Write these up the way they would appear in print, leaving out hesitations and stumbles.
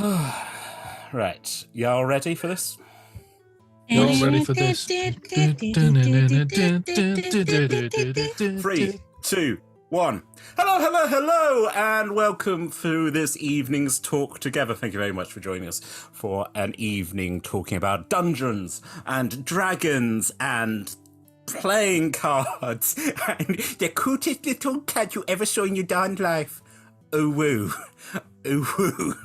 Right, y'all ready for this? You're ready for this. 3, 2, 1. Hello, and welcome to this evening's talk together. Thank you very much for joining us for an evening talking about Dungeons and Dragons and playing cards and the cutest little cat you ever saw in your darn life. Oh woo. Oh woo.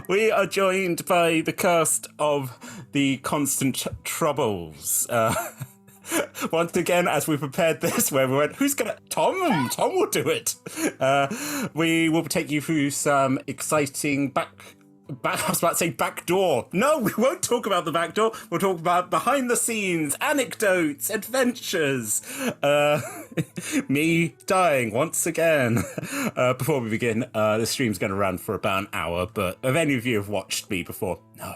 We are joined by the cast of The Constant Troubles. Once again, as we prepared this, where we went, who's gonna... Tom will do it. We will take you through some exciting I was about to say backdoor. No, we won't talk about the backdoor. We'll talk about behind the scenes, anecdotes, adventures. Me dying once again. Before we begin, the stream's going to run for about an hour, but if any of you have watched me before, no,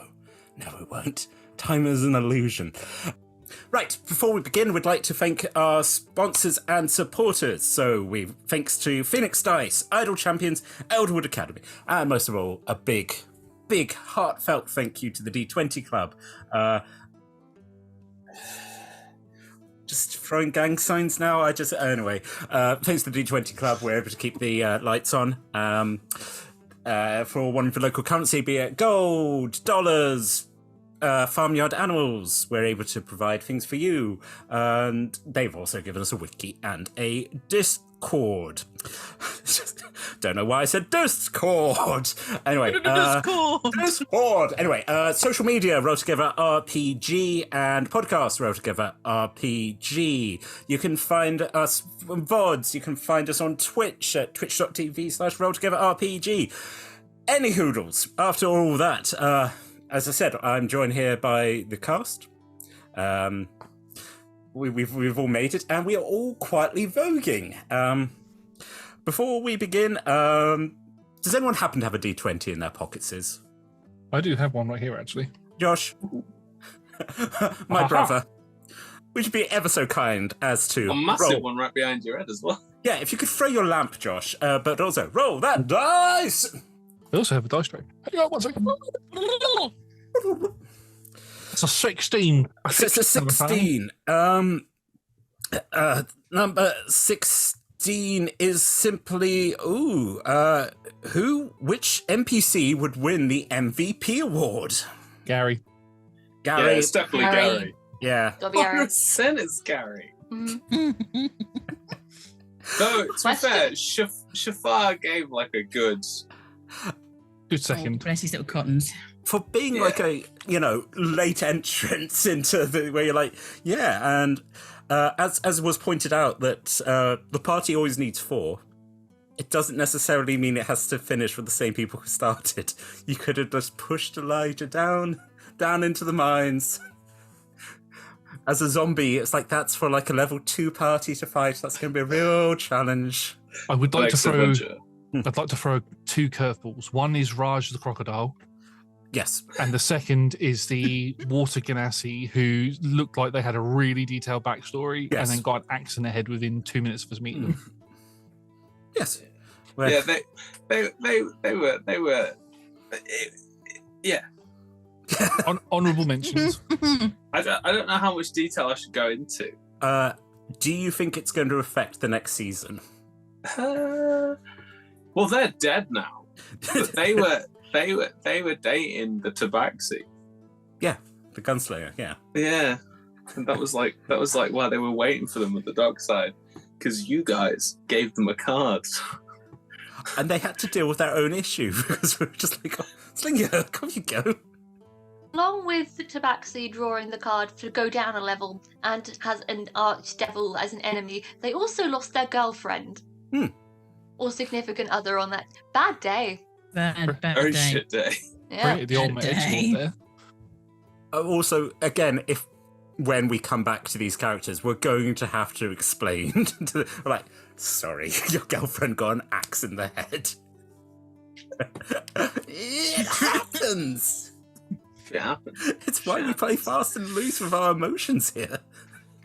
it won't. Time is an illusion. Right, before we begin, we'd like to thank our sponsors and supporters. So thanks to Phoenix Dice, Idle Champions, Elderwood Academy, and most of all, a big heartfelt thank you to the D20 Club. Just throwing gang signs now. Anyway, thanks to the D20 Club, we're able to keep the lights on for one of the local currency, be it gold, dollars, farmyard animals. We're able to provide things for you, and they've also given us a wiki and a Discord. Don't know why I said Discord. Anyway, Discord. Anyway, social media, Roll Together RPG, and podcast, Roll Together RPG. You can find us on VODs. You can find us on Twitch at twitch.tv/Roll Together RPG. Any hoodles. After all that, as I said, I'm joined here by the cast. We've all made it, and we are all quietly voguing. Before we begin, does anyone happen to have a D20 in their pockets? I do have one right here, actually. Josh, my brother, would you be ever so kind as to a massive one right behind your head as well? Yeah, if you could throw your lamp, Josh, but also roll that dice. I also have a dice tray. Hang on 1 second. It's a 16. It's a 16. Number 16 is simply which NPC would win the MVP award? Gary. Yeah, it's definitely Gary. Yeah. 100% it's Gary. Mm-hmm. Though, to be fair, Shafar gave like a good second. Bless his little cottons. For being like a, late entrance into where you're like, yeah, and as was pointed out that the party always needs 4. It doesn't necessarily mean it has to finish with the same people who started. You could have just pushed Elijah down into the mines. As a zombie, it's like that's for like a level 2 party to fight. That's going to be a real challenge. I would like to throw. I'd like to throw 2 curveballs. One is Raj the crocodile. Yes. And the second is the water ganassi who looked like they had a really detailed backstory and then got an axe in their head within 2 minutes of us meeting them. Yes. Yeah, they were yeah. Honourable mentions. I don't know how much detail I should go into. Do you think it's going to affect the next season? Well, they're dead now. But they were dating the Tabaxi. Yeah, the gunslinger. Yeah. Yeah, and that was like wow, they were waiting for them at the dark side because you guys gave them a card, and they had to deal with their own issue because we were just like, oh, Slinger, come you go. Along with the Tabaxi drawing the card to go down a level and has an archdevil as an enemy, they also lost their girlfriend. Or significant other on that bad day. Bad very day. Shit day. Yeah. The old mate there. Also, again, when we come back to these characters, we're going to have to explain sorry, your girlfriend got an axe in the head. It happens. It happens. It's why we play fast and loose with our emotions here.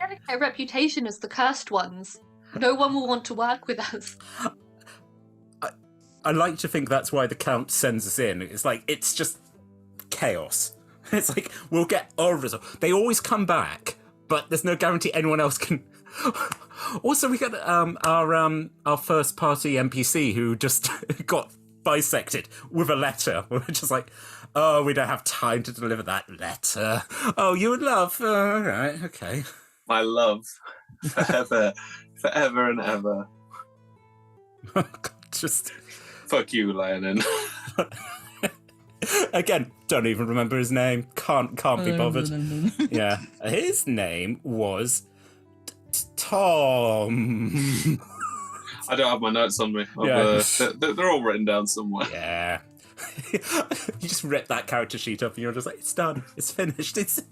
We have a reputation as the cursed ones. No one will want to work with us. I like to think that's why the Count sends us in. It's like, it's just chaos. It's like, we'll get our result. They always come back, but there's no guarantee anyone else can. Also, we got our first party NPC who just got bisected with a letter. We're just like, oh, we don't have time to deliver that letter. Oh, you would love. All right, okay. My love, forever and ever. Just fuck you, Lionel. Again, don't even remember his name. Can't be bothered. Yeah, his name was Tom. I don't have my notes on me. They're all written down somewhere. Yeah. You just rip that character sheet up and you're just like, it's done. It's finished. He's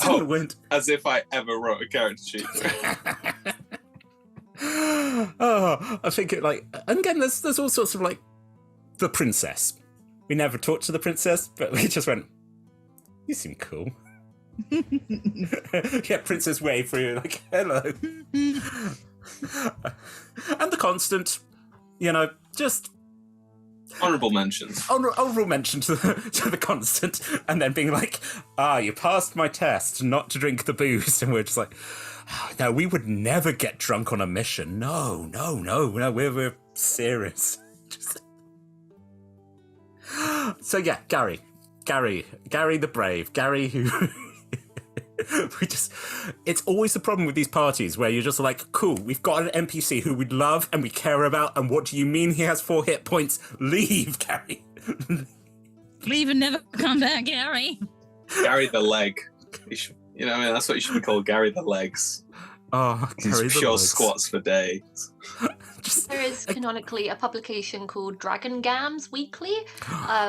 in the wind. As if I ever wrote a character sheet. Oh, I think it like, and again, there's all sorts of like the princess. We never talked to the princess, but we just went, you seem cool. Yeah, princess wave for you, like, hello. And the constant, just honorable mentions. Honorable mention to the constant, and then being like, you passed my test not to drink the booze, and we're just like, no, we would never get drunk on a mission. No, we're serious. So yeah, Gary the Brave, Gary who it's always the problem with these parties where you're just like, cool, we've got an NPC who we love and we care about, and what do you mean he has 4 hit points? Leave, Gary. Leave and never come back, Gary. Gary the Leg. That's what you should be called, Gary the Legs. Oh, Gary the pure Legs. Squats for days. There is canonically a publication called Dragon Gams Weekly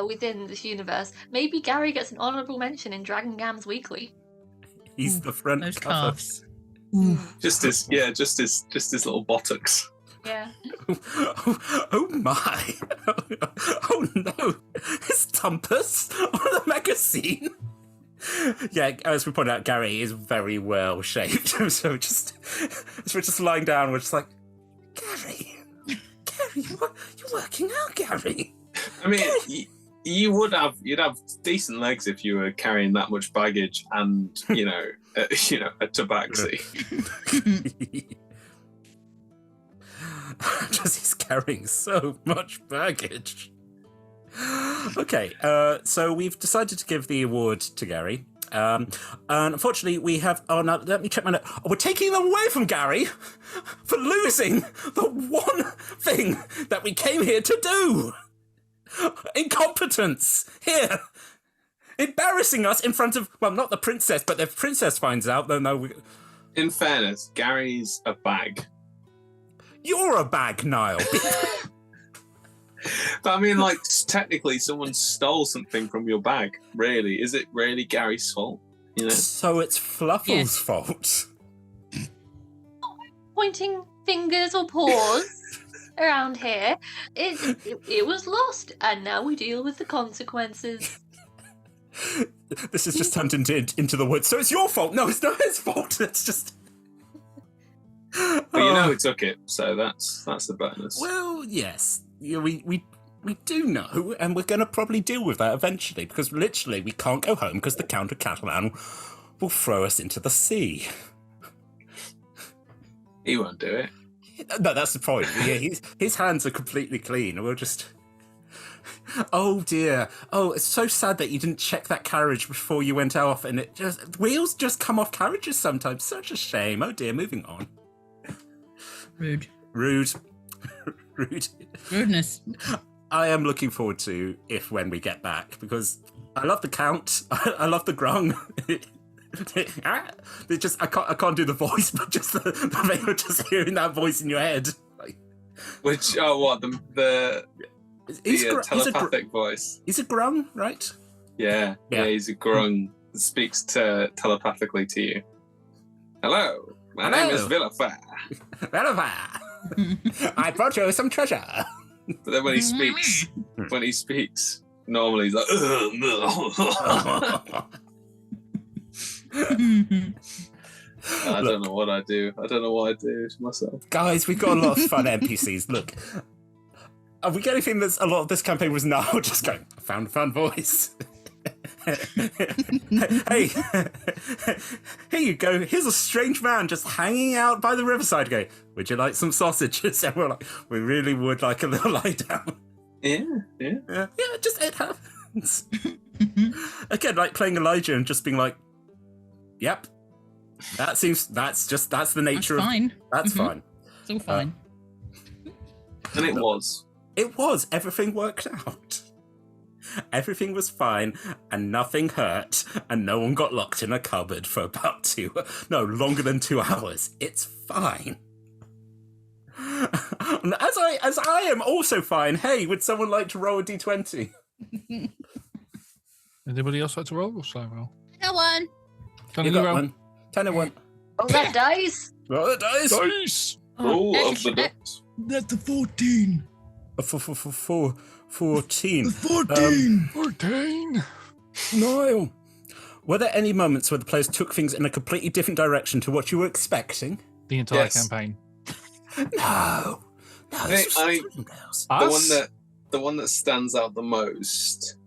within this universe. Maybe Gary gets an honourable mention in Dragon Gams Weekly. He's the front Those cover. calves. Just his little buttocks. Yeah. Oh my. Oh no. His tumpus on the magazine. Yeah, as we pointed out, Gary is very well shaped. So as we're just lying down, we're just like, Gary, you're working out, Gary. I mean, you'd have decent legs if you were carrying that much baggage and a tabaxi. Just he's carrying so much baggage. Okay, so we've decided to give the award to Gary. And unfortunately, we have... Oh, no, let me check my note. Oh, we're taking them away from Gary for losing the one thing that we came here to do. Incompetence. Here. Embarrassing us in front of... Well, not the princess, but if the princess finds out, then no... In fairness, Gary's a bag. You're a bag, Niall. But I mean, like, technically, someone stole something from your bag. Really, is it really Gary's fault? So it's Fluffle's fault. Pointing fingers or paws around here. It was lost, and now we deal with the consequences. This has just turned into the woods. So it's your fault. No, it's not his fault. It's just. But who took it, so that's the bonus. Well, yes. Yeah, we do know, and we're going to probably deal with that eventually, because literally we can't go home because the Count of Catalan will throw us into the sea. He won't do it. No, that's the point. Yeah, his hands are completely clean, and we'll just... Oh dear. Oh, it's so sad that you didn't check that carriage before you went off, and wheels just come off carriages sometimes. Such a shame. Oh dear, moving on. Rude. Rudeness. I am looking forward to when we get back, because I love the Count. I love the grung. I can't do the voice, but just the just hearing that voice in your head. Which the telepathic voice. He's a grung, right? Yeah, he's a grung that speaks telepathically to you. Hello, my name is Villafar. Villafar. I brought you some treasure. But then when he speaks, normally he's like, I don't know what I do. I don't know what I do to myself. Guys, we've got a lot of fun NPCs. Look, are we getting anything that's a lot of this campaign was now just going, I found a fun voice. Hey, here you go. Here's a strange man just hanging out by the riverside going, would you like some sausages? And we're like, we really would like a little lie down. Yeah, just it happens. Again, like playing Elijah and just being like, yep, that's the nature That's of fine. That's fine. It's all fine. And it was. It was. Everything worked out. Everything was fine, and nothing hurt, and no one got locked in a cupboard for about longer than 2 hours. It's fine. And as I am also fine. Hey, would someone like to roll a d20? Anybody else like to roll or shall I roll? I got one. Can You I got roll? one. 10 and 1. Oh, that dice. Roll the dice. Dice! Roll of the dice. That's a 14. 14. 14. 14! Niall, were there any moments where the players took things in a completely different direction to what you were expecting? The entire Yes. campaign. No. This was girls. The one that stands out the most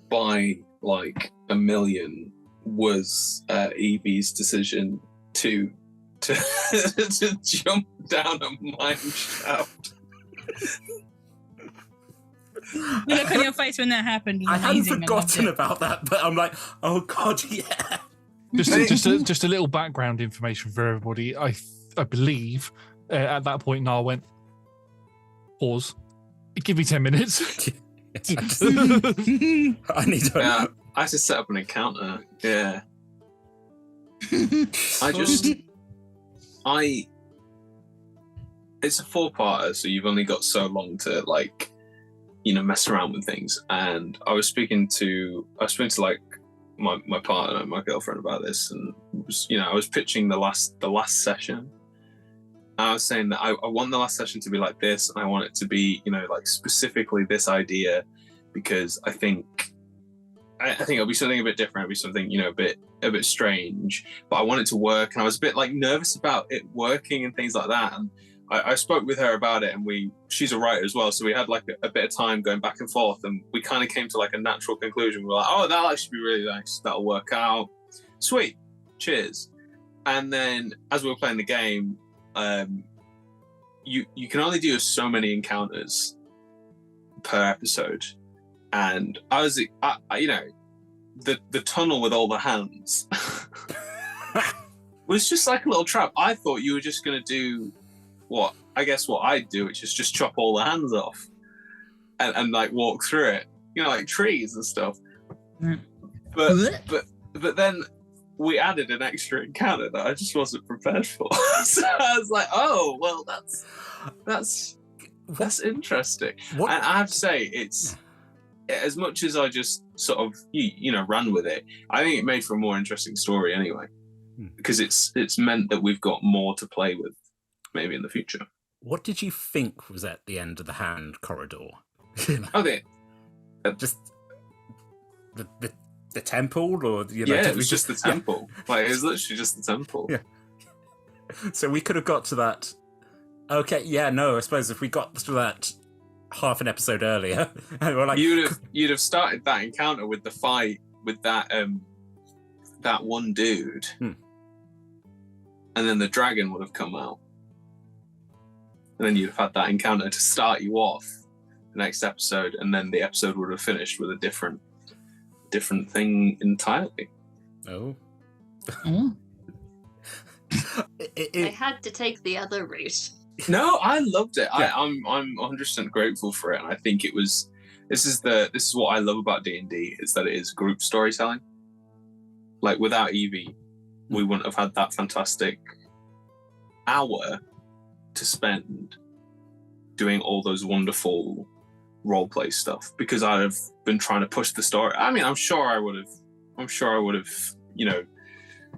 by like a million was Evie's decision to to jump down a mine shaft. The look on your face when that happened was I hadn't amazing. forgotten loved about that, but I'm like, oh god, yeah. Just a little background information for everybody. I believe at that point Niall went, pause. Give me 10 minutes. Yes, I need to. Yeah, I had to set up an encounter. Yeah. It's a 4-parter, so you've only got so long to mess around with things. And I was speaking to like my partner, my girlfriend about this, and I was pitching the last session. I was saying that I want the last session to be like this, and I want it to be, specifically this idea, because I think it'll be something a bit different. It'll be something, a bit strange, but I want it to work. And I was a bit nervous about it working and things like that. And I spoke with her about it, and she's a writer as well, so we had a bit of time going back and forth, and we kind of came to a natural conclusion. We were like, oh, that'll actually be really nice. That'll work out. Sweet. Cheers. And then as we were playing the game, you can only do so many encounters per episode, and I was, the tunnel with all the hands was just like a little trap. I thought you were just gonna do what I'd do, which is just chop all the hands off and walk through it, like trees and stuff. But then we added an extra encounter that I just wasn't prepared for. So I was like, oh, well, that's interesting. What? And I have to say, it's, as much as I just sort of, ran with it, I think it made for a more interesting story anyway, because it's meant that we've got more to play with maybe in the future. What did you think was at the end of the hand corridor? Okay. Just the temple, or it was just the temple. Yeah. It was literally just the temple. Yeah. So we could have got to that. Okay, yeah, no, I suppose if we got to that half an episode earlier, and we're like, you'd have started that encounter with the fight with that one dude, and then the dragon would have come out, and then you'd have had that encounter to start you off the next episode, and then the episode would have finished with a different thing entirely. Oh. I had to take the other route. No, I loved it. Yeah. I'm 100% grateful for it, and I think it was. This is what I love about D&D, is that it is group storytelling. Without Evie, we wouldn't have had that fantastic hour to spend doing all those wonderful roleplay stuff, because I'd have been trying to push the story. I mean, I'm sure I would have,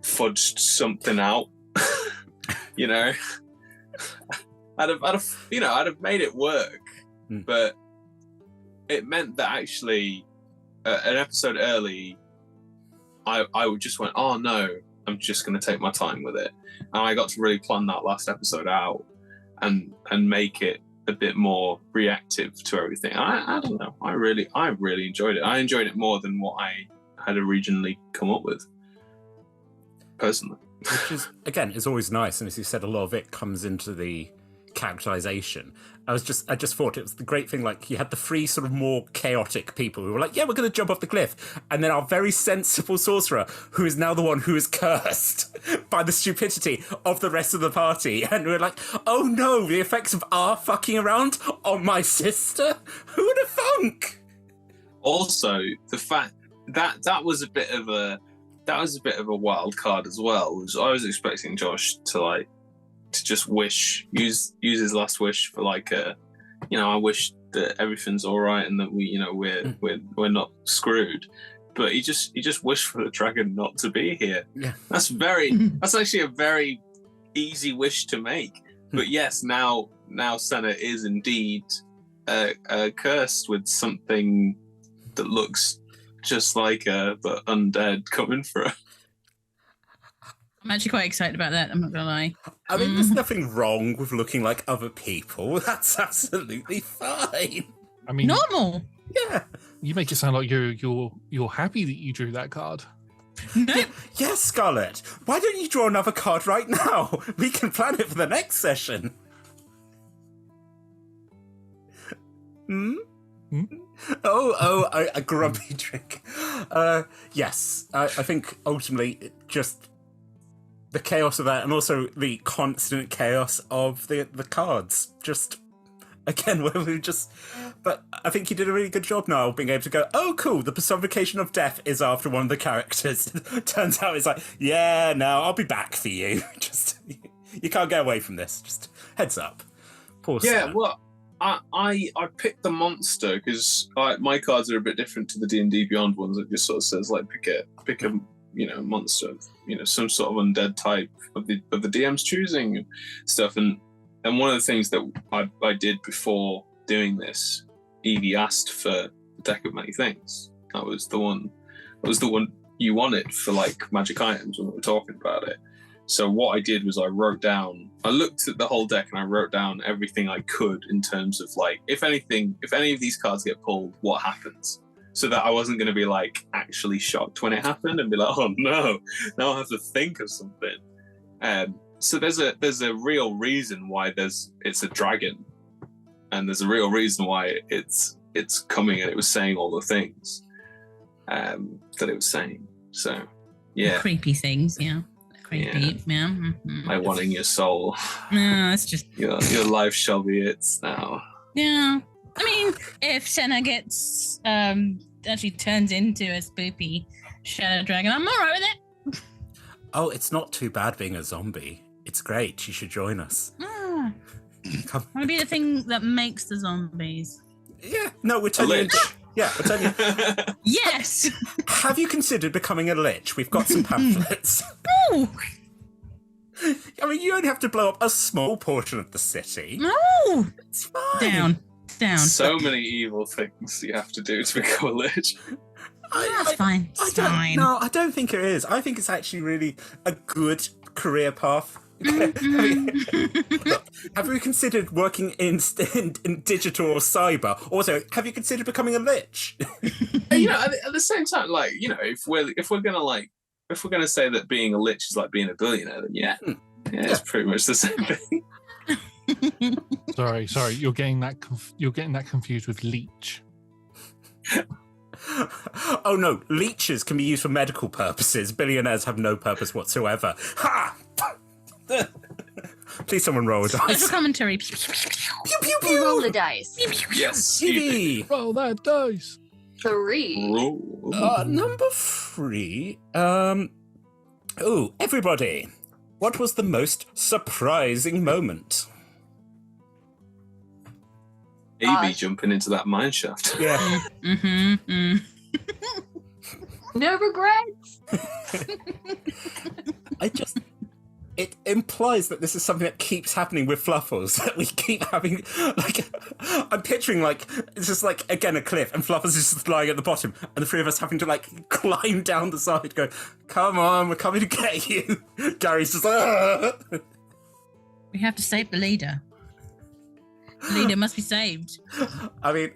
fudged something out. I'd have made it work, but it meant that actually an episode early, I would just went, oh no, I'm just going to take my time with it, and I got to really plan that last episode out and make it a bit more reactive to everything. I don't know. I really enjoyed it. I enjoyed it more than what I had originally come up with, personally. Which is, again, is always nice. And as you said, a lot of it comes into the characterization. I just thought it was the great thing, like, you had the three sort of more chaotic people who were like, yeah, we're going to jump off the cliff. And then our very sensible sorcerer, who is now the one who is cursed by the stupidity of the rest of the party. And we're like, oh no, the effects of our fucking around on my sister? Who would have thunk? Also, the fact that was a bit of a wild card as well. I was expecting Josh to just use his last wish for I wish that everything's all right and that we're not screwed. But he just wished for the dragon not to be here. Yeah. That's actually a very easy wish to make. But yes, now Senna is indeed cursed with something that looks just like her, but undead coming for her. I'm actually quite excited about that, I'm not gonna lie. I mean, there's nothing wrong with looking like other people. That's absolutely fine. I mean, Normal. Yeah. you make it sound like you're happy that you drew that card. No. Yes, Scarlett. Why don't you draw another card right now? We can plan it for the next session. A grumpy drink. Yes, I think ultimately just the chaos of that, and also the constant chaos of the cards. Just again, where we just. But I think you did a really good job now, being able to go, oh, cool. The personification of death is after one of the characters. Turns out it's like, yeah, no, I'll be back for you. Just you can't get away from this. Just heads up. Poor Sam. Well, I picked the monster because my cards are a bit different to the D&D Beyond ones. It just sort of says pick a monster, some sort of undead type of the DM's choosing and stuff. And one of the things that I did before doing this, Evie asked for a deck of many things. That was the one you wanted for magic items when we were talking about it. So what I did was I looked at the whole deck and I wrote down everything I could in terms of if any of these cards get pulled, what happens? So that I wasn't going to be actually shocked when it happened and be like, oh no, now I have to think of something. So there's a real reason why it's a dragon, and there's a real reason why it's coming and it was saying all the things that it was saying. So yeah, Creepy things, yeah. Creepy, yeah. Mm-hmm. Like wanting your soul. No, it's just your life shall be its now. yeah. I mean, if Senna gets actually turns into a spoopy shadow dragon, I'm all right with it. Oh, it's not too bad being a zombie. It's great. You should join us. I want to be the thing that makes the zombies. Yeah. No, we're telling you. Yeah, we're telling you. Yes. Have you considered becoming a lich? We've got some pamphlets. No. I mean, you only have to blow up a small portion of the city. No. It's fine. Down. So many evil things you have to do to become a lich. That's fine. It's fine. No, I don't think it is. I think it's actually really a good career path. Have you considered working in digital or cyber? Also, have you considered becoming a lich? At the same time, if we're gonna say that being a lich is like being a billionaire, then it's pretty much the same thing. Sorry, you're getting that confused with leech. Oh no, leeches can be used for medical purposes. Billionaires have no purpose whatsoever. Ha! Please, someone roll a dice. Special commentary. Pew, pew, pew. Roll the dice. Yes. Evie. Roll that dice. 3. Number 3. Everybody. What was the most surprising moment? Evie jumping into that mine shaft. Yeah. No regrets. It implies that this is something that keeps happening with Fluffles. That we keep having, I'm picturing, it's just, again, a cliff, and Fluffles is just lying at the bottom, and the three of us having to, climb down the side, go, come on, we're coming to get you. Gary's just like, We have to save the leader. Leader must be saved. I mean,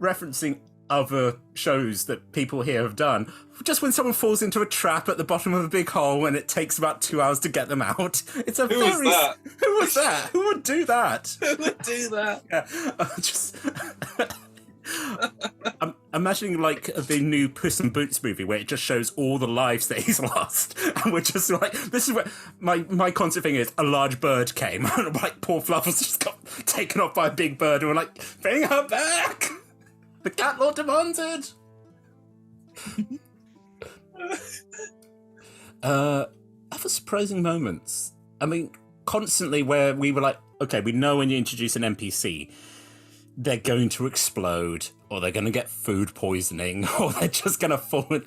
referencing other shows that people here have done, just when someone falls into a trap at the bottom of a big hole and it takes about 2 hours to get them out, it's a Who very... was that? Who was that? Who would do that? Who would do that? Yeah, just... I'm imagining like the new Puss in Boots movie where it just shows all the lives that he's lost, and we're just like, this is what my constant thing is. A large bird came, and like poor Fluffles just got taken off by a big bird, and we're like, bring her back. The cat lord demands it. Other surprising moments. I mean, constantly where we were like, okay, we know when you introduce an NPC, they're going to explode, or they're going to get food poisoning, or they're just going to fall in...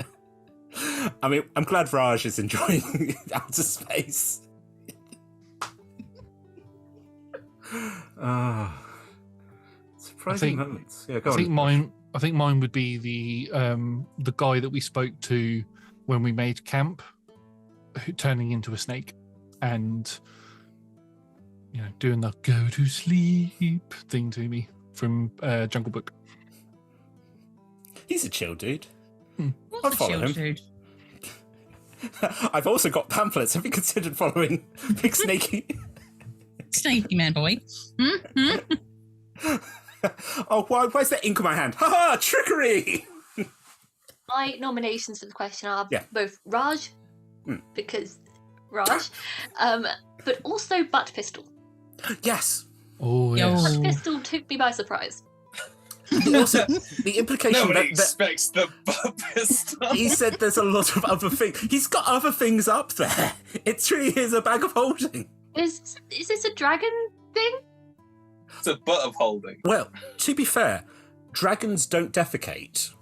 I mean, I'm glad Raj is enjoying outer space. Surprising moments. Yeah, go on. I think mine would be the guy that we spoke to when we made camp, turning into a snake, and doing the go to sleep thing to me from Jungle Book. He's a chill dude. What's I'll a follow chill him. dude? I've also got pamphlets. Have you considered following Big Snaky? Snaky man boy. Oh, why's there ink on my hand? Ha! Trickery! My nominations for the question are both Raj, because Raj, but also Butt Pistol. Yes. Oh, yes. Butt Pistol took me by surprise. Also, the implication Nobody that expects the butt pistol. he said there's a lot of other things. He's got other things up there. It truly is a bag of holding. Is this a dragon thing? It's a butt of holding. Well, to be fair, dragons don't defecate.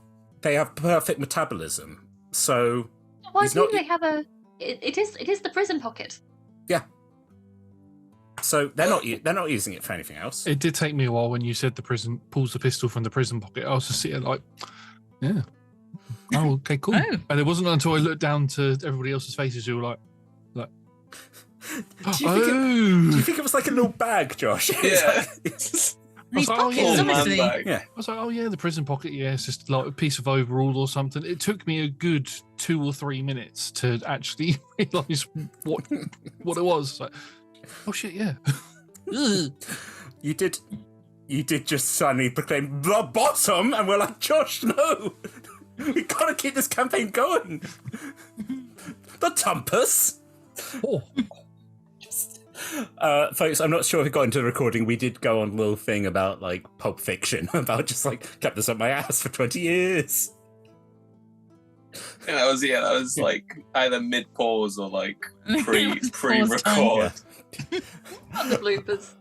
They have perfect metabolism. So Why he's do not- they have a? It is the prison pocket. yeah. So they're not using it for anything else. It did take me a while when you said the prison pulls the pistol from the prison pocket. I was just sitting like, yeah. Oh, okay, cool. Oh. And it wasn't until I looked down to everybody else's faces who were like, Do oh. you think it was like a little bag, Josh? Yeah. These like, oh, pockets, yeah. obviously. Yeah. I was like, oh yeah, the prison pocket, yeah, it's just like a piece of overall or something. It took me a good 2 or 3 minutes to actually realise what it was. Like, oh shit, yeah. You did just suddenly proclaim the bottom, and we're like, Josh, no, we gotta keep this campaign going. The Tumpus. Oh. Folks, I'm not sure if we got into the recording. We did go on a little thing about like Pulp Fiction, about just like kept this up my ass for 20 years. And that was like either mid pause or like Pause pre-record. On the bloopers.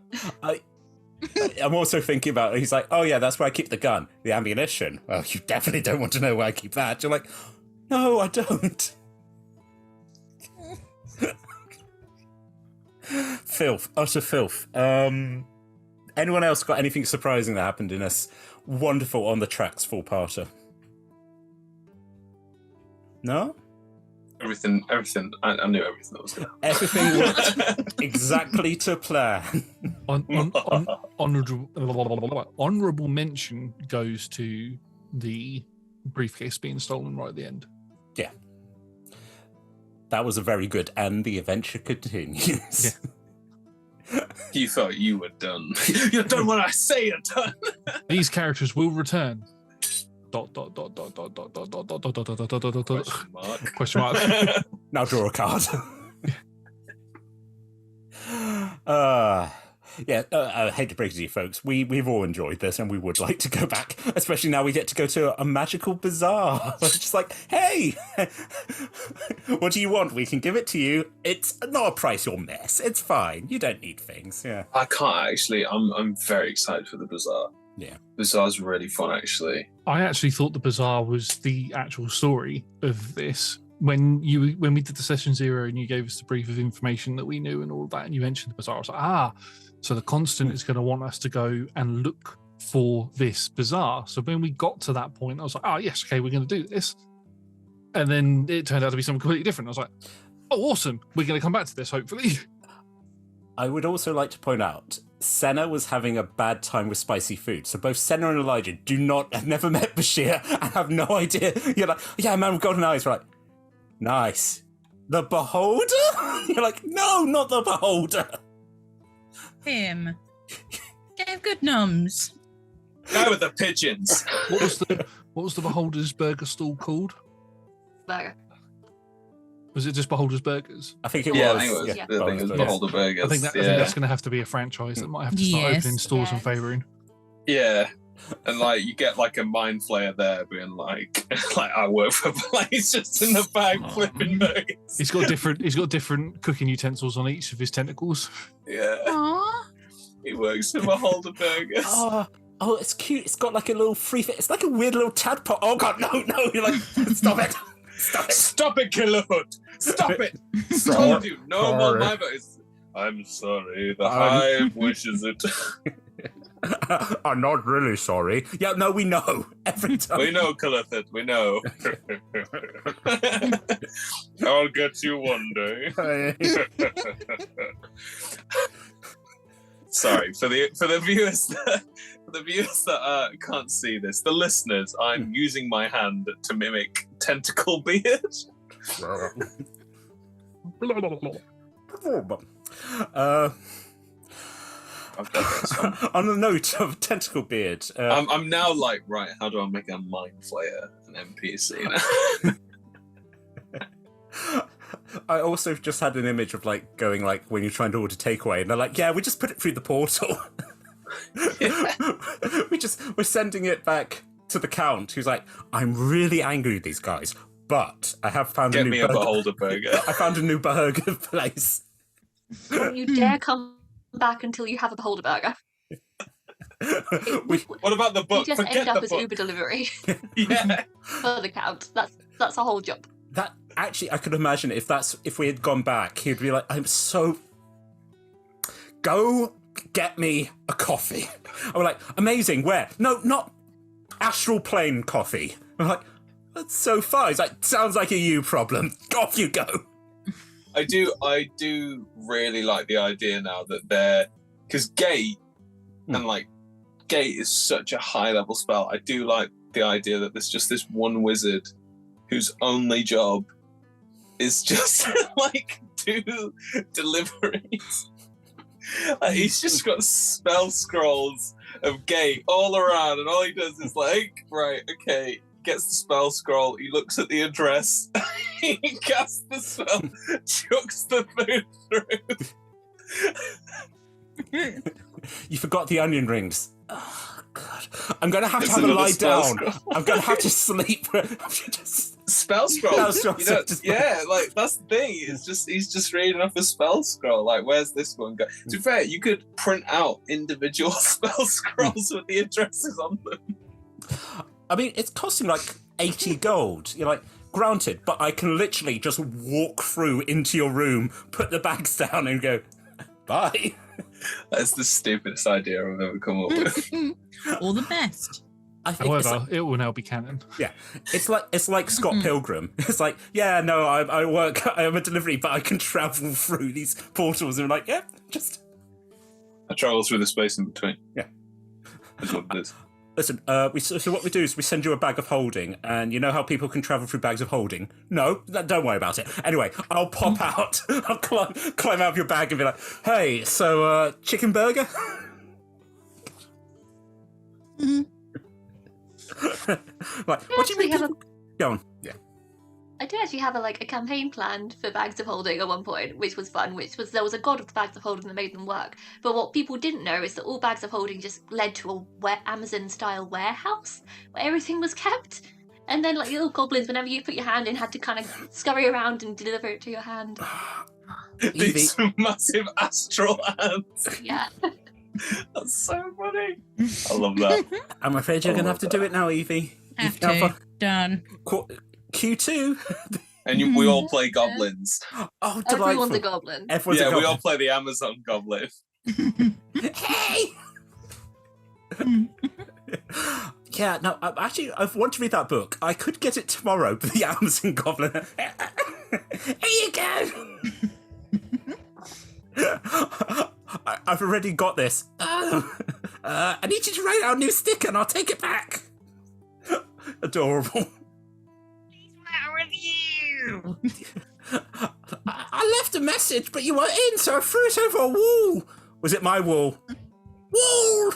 I'm also thinking about, he's like, oh yeah, that's where I keep the gun, the ammunition. Well, you definitely don't want to know where I keep that. You're like, no, I don't. Filth, utter filth. Anyone else got anything surprising that happened in this wonderful on the tracks full parter? No? Everything. I knew everything that was going to happen. Everything worked exactly to plan. Honourable mention goes to the briefcase being stolen right at the end. Yeah. That was a very good, and the adventure continues. Yeah. You thought you were done. You're done when I say you're done. These characters will return. ... Question mark. Now draw a card. I hate to break it to you folks. We've all enjoyed this and we would like to go back, especially now we get to go to a magical bazaar. It's just like, hey, what do you want? We can give it to you. It's not a price you'll miss. It's fine. You don't need things. Yeah. I can't actually. I'm very excited for the bazaar. Yeah. Bazaar's really fun actually. I actually thought the bazaar was the actual story of this. When we did the session 0 and you gave us the brief of information that we knew and all that, and you mentioned the bazaar, I was like, so the Constant is going to want us to go and look for this bazaar. So when we got to that point, I was like, yes, okay, we're going to do this. And then it turned out to be something completely different. I was like, oh, awesome. We're going to come back to this, hopefully. I would also like to point out, Senna was having a bad time with spicy food. So both Senna and Elijah have never met Bashir and have no idea. You're like, yeah, man with golden eyes. We're like, nice. The Beholder? You're like, no, not the Beholder. Him. Gave good nums. Guy with the pigeons. What was the Beholder's burger stall called? Burger. Was it just Beholder's Burgers? I think it Yeah, was. I think it was. Yeah. I think it was Beholder Burgers. I think that's going to have to be a franchise that might have to start opening stores in Faerun. Yeah. And like you get like a mind flayer there being like I work for Blaze just in the bag flipping burgers. He's got different cooking utensils on each of his tentacles. Yeah. Aww. He works for Beholder Burgers. Oh, it's cute. It's got like a little free fit. It's like a weird little tadpole. Oh god, no. You're like, stop it. Stop it. Stop it, Killer Hood. Stop it. Told you, no more my voice. I'm sorry, the hive wishes it. I'm not really sorry. Yeah, no, we know. Every time. We know, Kalithid, we know. I'll get you one day. Sorry, for the viewers that can't see this, the listeners, I'm using my hand to mimic tentacle beard. On the note of tentacle beard, I'm now like, right, how do I make a mind flayer an NPC now? I also just had an image of like going like when you're trying to order takeaway and they're like, yeah, we just put it through the portal. We're sending it back to the Count, who's like, I'm really angry with these guys, but I have found Get a new me a Beholder burger. I found a new burger place. Don't you dare come back until you have a Beholder burger. What about the book? You just Forget end up the as book. Uber delivery Yeah. for the Count. That's a whole job. That actually, I could imagine if we had gone back, he'd be like, go get me a coffee. I was like, amazing, where? No, not astral plane coffee. I'm like, that's so far. He's like, sounds like a you problem. Off you go. I do really like the idea now that because Gate and like Gate is such a high level spell. I do like the idea that there's just this one wizard whose only job is just like do deliveries. He's just got spell scrolls of Gate all around, and all he does is like, right, okay, gets the spell scroll, he looks at the address, he casts the spell, chucks the food through. You forgot the onion rings. Oh, God. I'm going to have a lie down. I'm going to have to sleep. Spell scroll. Just like that's the thing. It's just he's just reading off a spell scroll. Like, where's this one go? To be fair, you could print out individual spell scrolls with the addresses on them. I mean, it's costing like 80 gold. You're like, granted, but I can literally just walk through into your room, put the bags down, and go, bye. That's the stupidest idea I've ever come up with. All the best. I think However, it will now be canon. Yeah, it's like Scott Pilgrim. It's like, yeah, no, I work, I'm a delivery, but I can travel through these portals. And I'm like, yeah, just... I travel through the space in between. Yeah. That's what it is. Listen, so what we do is we send you a bag of holding, and you know how people can travel through bags of holding? No, don't worry about it. Anyway, I'll pop out, I'll climb out of your bag and be like, hey, so, chicken burger? Like, what do you mean? Go on. Yeah. I did actually have a campaign planned for bags of holding at one point, which was fun. There was a god of the bags of holding that made them work. But what people didn't know is that all bags of holding just led to a Amazon-style warehouse where everything was kept. And then little goblins, whenever you put your hand in, had to kind of scurry around and deliver it to your hand. These massive astral hands. Yeah. That's so funny. I love that. I'm afraid you're going to have to do it now, Evie. Have to. Done. Q2. And we all play goblins. Oh, delightful. Everyone's a goblin. Everyone's a We goblin. all play the Amazon goblin. Hey! Yeah, no, I want to read that book. I could get it tomorrow, but the Amazon Goblin. Here you go! I've already got this. I need you to write our new sticker and I'll take it back. Adorable. Where with you? I left a message, but you weren't in, so I threw it over a wall. Was it my wall? Wall!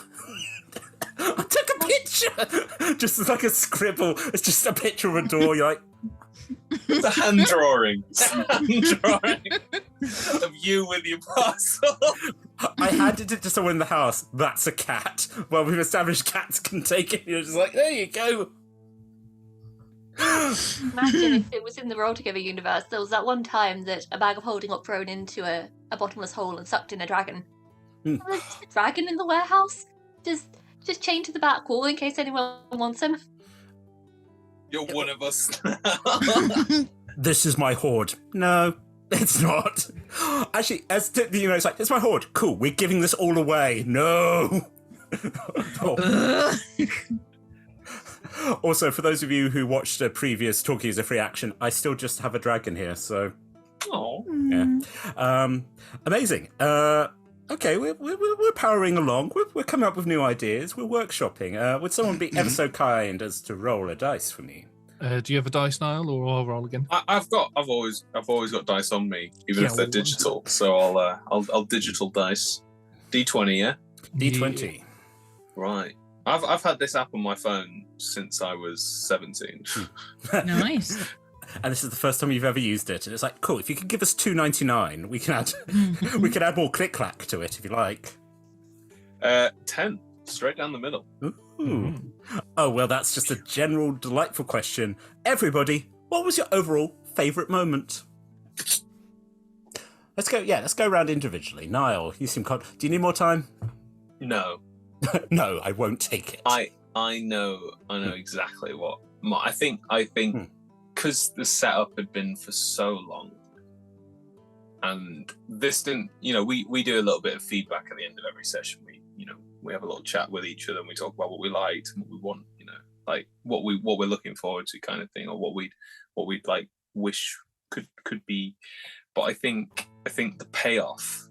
I took a picture! Just like a scribble. It's just a picture of a door. You're like... It's a hand drawing. It's a hand drawing of you with your parcel. I handed it to someone in the house. That's a cat. Well, we've established cats can take it. You're just like, there you go. Imagine if it was in the Roll Together universe, there was that one time that a bag of holding got thrown into a bottomless hole and sucked in a dragon. Hmm. There's a dragon in the warehouse? Just chained to the back wall in case anyone wants him. You're one of us. This is my hoard. No, it's not. Actually, it's like, it's my hoard. Cool, we're giving this all away. No. Oh. Also, for those of you who watched a previous Talkie as a Free Action, I still just have a dragon here, so... Oh. Yeah. Amazing. Okay, we're powering along. We're coming up with new ideas. We're workshopping. Would someone be ever so kind as to roll a dice for me? Do you have a dice, Niall, or I'll roll again? I've always got dice on me, even Yeah, if they're well, digital. So I'll digital dice. D20, yeah. D20. Right. I've had this app on my phone since I was 17. Nice. And this is the first time you've ever used it. And it's like, cool, if you could give us $2.99, we could add more click-clack to it if you like. 10. Straight down the middle. Ooh. Oh, well, that's just a general delightful question. Everybody, what was your overall favourite moment? Let's go around individually. Niall, you seem do you need more time? No. No, I won't take it. I know exactly what. I think because the setup had been for so long, and this didn't. We do a little bit of feedback at the end of every session. We have a little chat with each other and we talk about what we liked and what we want. Like what we're looking forward to, kind of thing, or what we'd like wish could be. But I think the payoff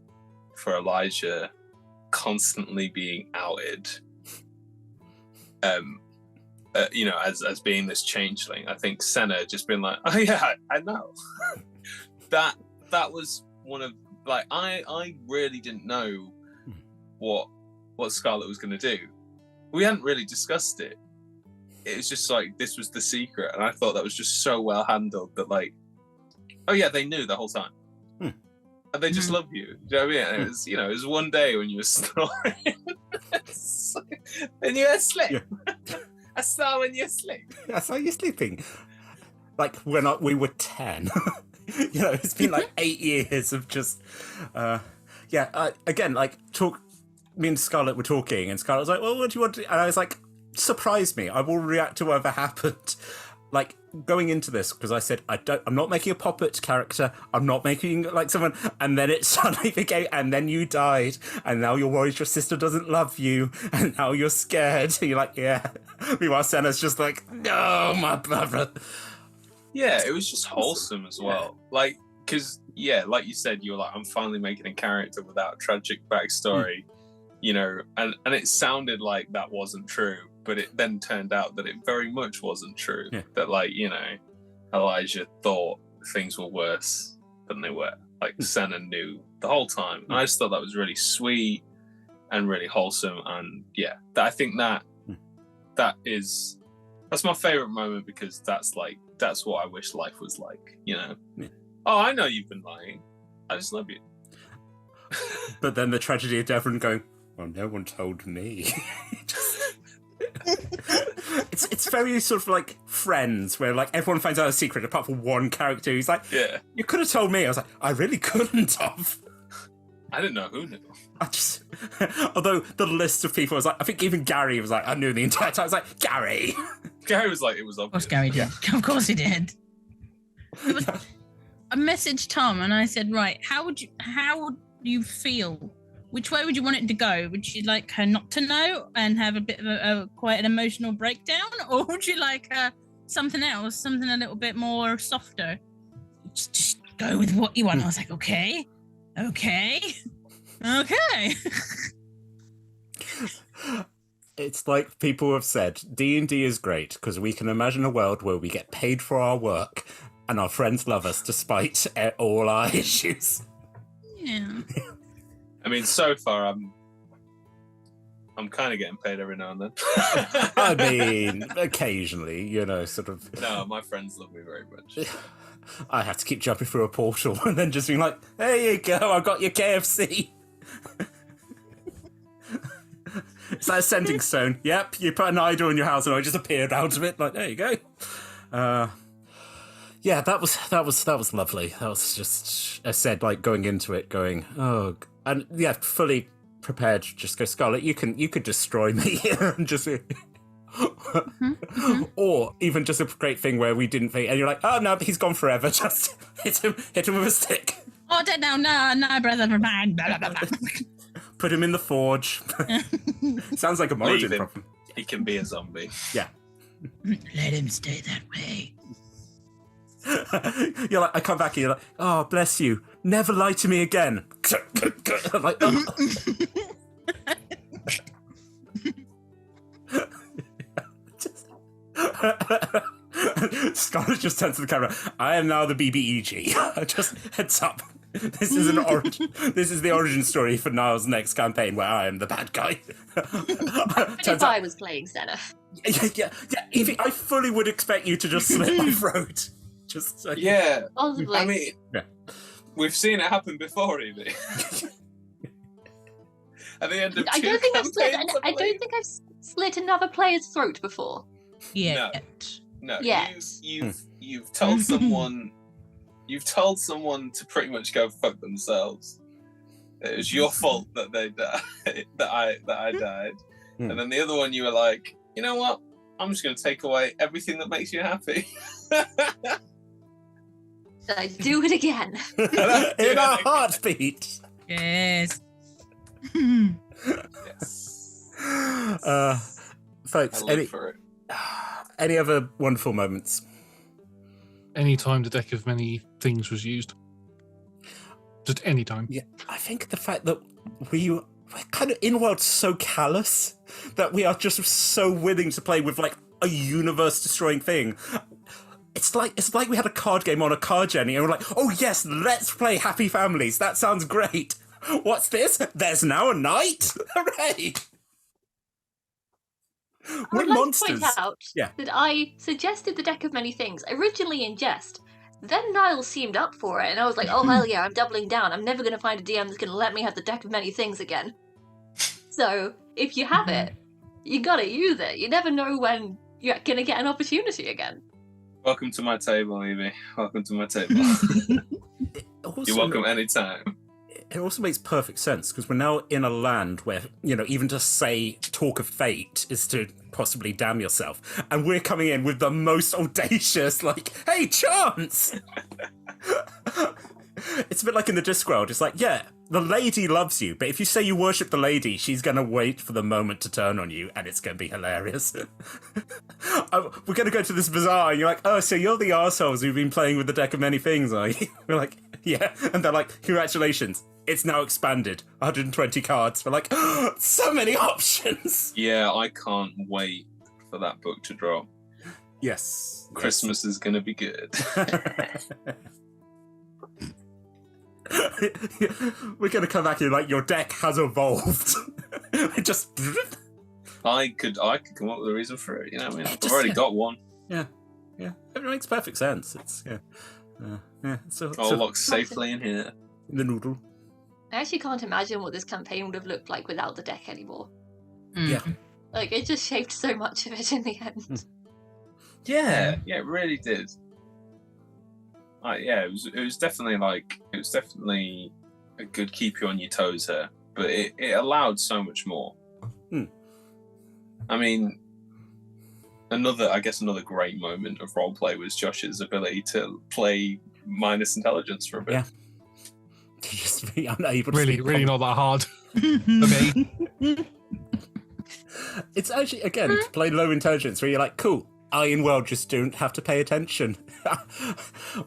for Elijah constantly being outed, as being this changeling. I think Senna just been like, oh yeah, I know. that was one of, like, I really didn't know what Scarlet was going to do. We hadn't really discussed it. It was just like, this was the secret, and I thought that was just so well handled that, like, oh yeah, they knew the whole time. And they just love you. Do you know what I mean? And it was one day when you were snoring. And you were asleep. Yeah. I saw when you were asleep. I saw you sleeping. Like when we were 10. It's been like 8 years of just... again, like, me and Scarlett were talking, and Scarlett was like, well, what do you want to do? And I was like, surprise me. I will react to whatever happened. Like, going into this, because I said, I'm not making a puppet character, I'm not making, like, someone, and then it suddenly became, and then you died, and now you're worried your sister doesn't love you, and now you're scared, and you're like, yeah. Meanwhile, Senna's just like, no, my brother. Yeah, it was just wholesome as well. Like, because, like you said, you were like, I'm finally making a character without a tragic backstory, and it sounded like that wasn't true. But it then turned out that it very much wasn't true. Yeah. That, like, Elijah thought things were worse than they were. Like, Senna knew the whole time. And I just thought that was really sweet and really wholesome. And I think that's my favorite moment, because that's what I wish life was like. Yeah. Oh, I know you've been lying. I just love you. But then the tragedy of Devon going, well, no one told me. It's very sort of like Friends, where like everyone finds out a secret apart from one character who's like, yeah, you could have told me. I was like, I really couldn't have. I didn't know who knew. Although the list of people was like, I think even Gary was like, I knew the entire time. I was like, Gary was like, it was obvious. Of course Gary did. Of course he did. I messaged Tom and I said, right, how would you feel? Which way would you want it to go? Would you like her not to know and have a bit of quite an emotional breakdown? Or would you like something else, something a little bit more softer? Just go with what you want. I was like, okay. Okay. Okay. It's like people have said, D&D is great because we can imagine a world where we get paid for our work and our friends love us despite all our issues. Yeah. I mean, so far I'm kind of getting paid every now and then. I mean, occasionally, sort of. No, my friends love me very much. I have to keep jumping through a portal and then just being like, there you go, I got your KFC. It's like a sending stone. Yep, you put an idol in your house and I just appeared out of it. Like, there you go. Yeah, that was lovely. That was just, I said, like going into it, going, oh, and yeah, fully prepared to just go, Scarlet, you could destroy me and just. Or even just a great thing where we didn't think, and you're like, oh no, he's gone forever. Just hit him with a stick. Oh, no, brother, for mine. Put him in the forge. Sounds like a origin problem. He can be a zombie. Yeah. Let him stay that way. You're like, I come back and you're like, oh, bless you. Never lie to me again. I'm like, oh. Scarlett just turns to the camera. I am now the BBEG. Just heads up. This is an origin. This is the origin story for Niall's next campaign, where I am the bad guy. If I was playing Zenith. Yeah. Evie, I fully would expect you to just slit my throat. Just yeah. Possibly. I mean, we've seen it happen before, Evie. At the end of I don't think I've slit another player's throat before. Yeah. No. Yes. You've told someone. You've told someone to pretty much go fuck themselves. It was your fault that they died. that I died. And then the other one, you were like, you know what? I'm just going to take away everything that makes you happy. I do it again. In a heartbeat. Yes. Yes. Folks, any other wonderful moments? Anytime the deck of many things was used. Just any time. Yeah, I think the fact that we're kind of in world so callous that we are just so willing to play with like a universe destroying thing. It's like we had a card game on a card journey and we're like, oh yes, let's play Happy Families. That sounds great. What's this? There's now a knight. Hooray! I would like to point out that I suggested the deck of many things originally in jest. Then Niall seemed up for it, and I was like, oh hell yeah, I'm doubling down. I'm never going to find a DM that's going to let me have the deck of many things again. So, if you have it, you got to use it. You never know when you're going to get an opportunity again. Welcome to my table, Evie. Welcome to my table. You're welcome anytime. It also makes perfect sense because we're now in a land where, even to say talk of fate is to possibly damn yourself. And we're coming in with the most audacious, like, hey, chance! It's a bit like in the Discworld. It's like, yeah, the lady loves you, but if you say you worship the lady, she's going to wait for the moment to turn on you, and it's going to be hilarious. We're going to go to this bazaar, and you're like, oh, so you're the arseholes who've been playing with the deck of many things, are you? We're like, yeah. And they're like, congratulations. It's now expanded. 120 cards. We're like, oh, so many options. Yeah, I can't wait for that book to drop. Yes. Christmas is going to be good. We're going to come back and like, your deck has evolved. Just... I could come up with a reason for it. I mean, I've already got one. Yeah. It makes perfect sense. It's, all locked safely in here. In the noodle. I actually can't imagine what this campaign would have looked like without the deck anymore. Yeah. Like, it just shaped so much of it in the end. Yeah, it really did. It was definitely a good keep you on your toes here, but it allowed so much more. I mean, another great moment of roleplay was Josh's ability to play minus intelligence for a bit. Yeah. Just be unable to really not that hard for me. It's actually, again, to play low intelligence where you're like, cool, I in world just don't have to pay attention.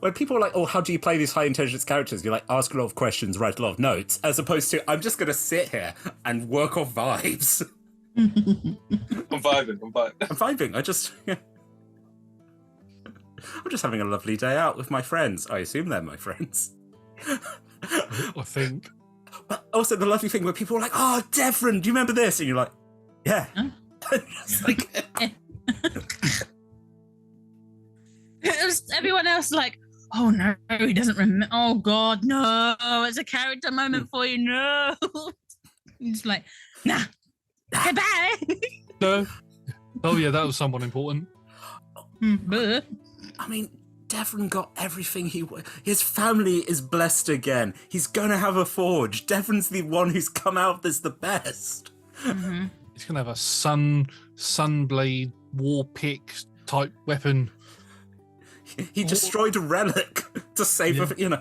When people are like, oh, how do you play these high intelligence characters? You're like, ask a lot of questions, write a lot of notes, as opposed to, I'm just going to sit here and work off vibes. I'm vibing. I'm vibing. I'm just having a lovely day out with my friends. I assume they're my friends. I think. But also the lovely thing where people are like, oh, Devon, do you remember this? And you're like, yeah. Huh? It's like, Everyone else like, oh no, he doesn't remember. Oh God, no, it's a character moment for you. No. He's like, nah, goodbye. No. Oh yeah, that was someone important. I mean, Devon got everything his family is blessed again. He's gonna have a forge. Devon's the one who's come out of this the best. Mm-hmm. He's gonna have a sunblade war pick type weapon. He destroyed a relic to save a, Yeah,